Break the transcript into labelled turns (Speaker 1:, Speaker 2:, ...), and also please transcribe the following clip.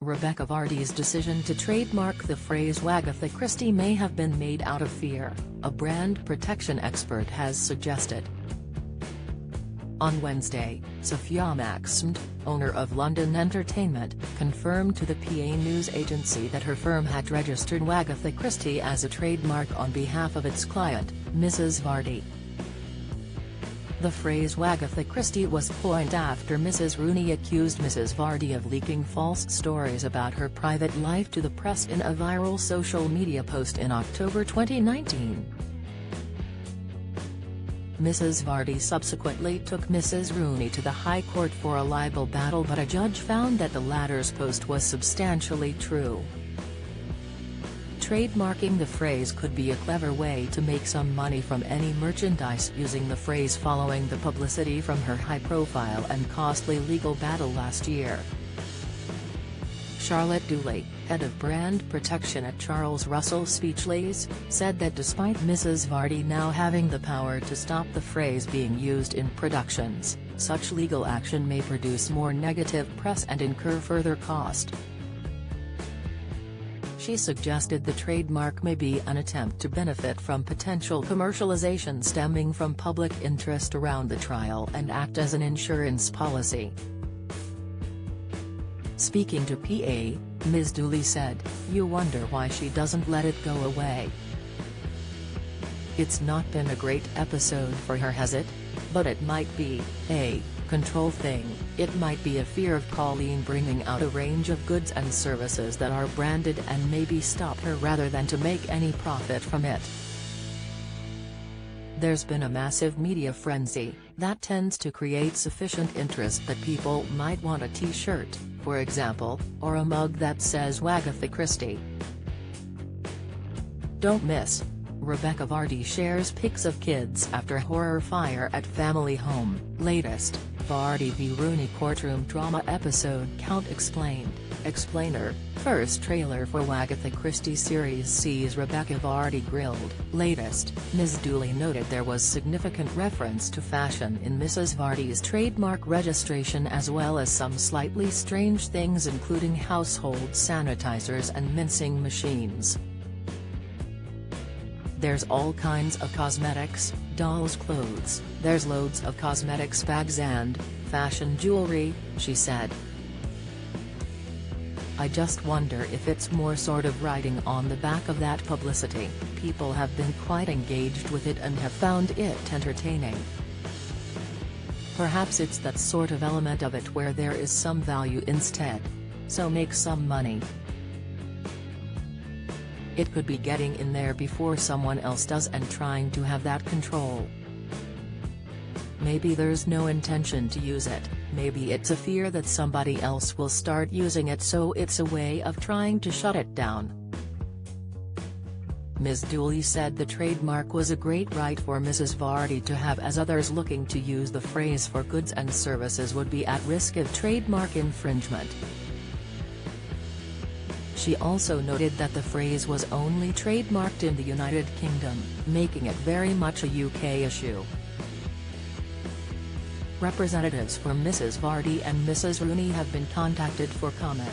Speaker 1: Rebekah Vardy's decision to trademark the phrase Wagatha Christie may have been made out of fear, a brand protection expert has suggested. On Wednesday, Sophia Maxmed, owner of London Entertainment, confirmed to the PA news agency that her firm had registered Wagatha Christie as a trademark on behalf of its client, Mrs. Vardy. The phrase Wagatha Christie was coined after Mrs. Rooney accused Mrs. Vardy of leaking false stories about her private life to the press in a viral social media post in October 2019. Mrs. Vardy subsequently took Mrs. Rooney to the High Court for a libel battle, but a judge found that the latter's post was substantially true. Trademarking the phrase could be a clever way to make some money from any merchandise using the phrase following the publicity from her high-profile and costly legal battle last year. Charlotte Dooley, head of brand protection at Charles Russell Speechlys, said that despite Mrs. Vardy now having the power to stop the phrase being used in productions, such legal action may produce more negative press and incur further cost. She suggested the trademark may be an attempt to benefit from potential commercialization stemming from public interest around the trial and act as an insurance policy. Speaking to PA, Ms. Dooley said, "You wonder why she doesn't let it go away. It's not been a great episode for her, has it? But it might be a control thing. It might be a fear of Colleen bringing out a range of goods and services that are branded and maybe stop her rather than to make any profit from it. There's been a massive media frenzy that tends to create sufficient interest that people might want a t-shirt, for example, or a mug that says Wagatha Christie." Don't miss. Rebekah Vardy shares pics of kids after horror fire at family home. Latest, Vardy v Rooney courtroom drama episode count explained. Explainer, first trailer for Wagatha Christie series sees Rebekah Vardy grilled. Latest, Ms. Dooley noted there was significant reference to fashion in Mrs. Vardy's trademark registration as well as some slightly strange things including household sanitizers and mincing machines. "There's all kinds of cosmetics, dolls' clothes, there's loads of cosmetics bags and fashion jewelry," she said. "I just wonder if it's more sort of riding on the back of that publicity. People have been quite engaged with it and have found it entertaining. Perhaps it's that sort of element of it where there is some value instead. So make some money. It could be getting in there before someone else does and trying to have that control. Maybe there's no intention to use it, maybe it's a fear that somebody else will start using it, so it's a way of trying to shut it down." Ms. Dooley said the trademark was a great right for Mrs. Vardy to have, as others looking to use the phrase for goods and services would be at risk of trademark infringement. She also noted that the phrase was only trademarked in the United Kingdom, making it very much a UK issue. Representatives for Mrs. Vardy and Mrs. Rooney have been contacted for comment.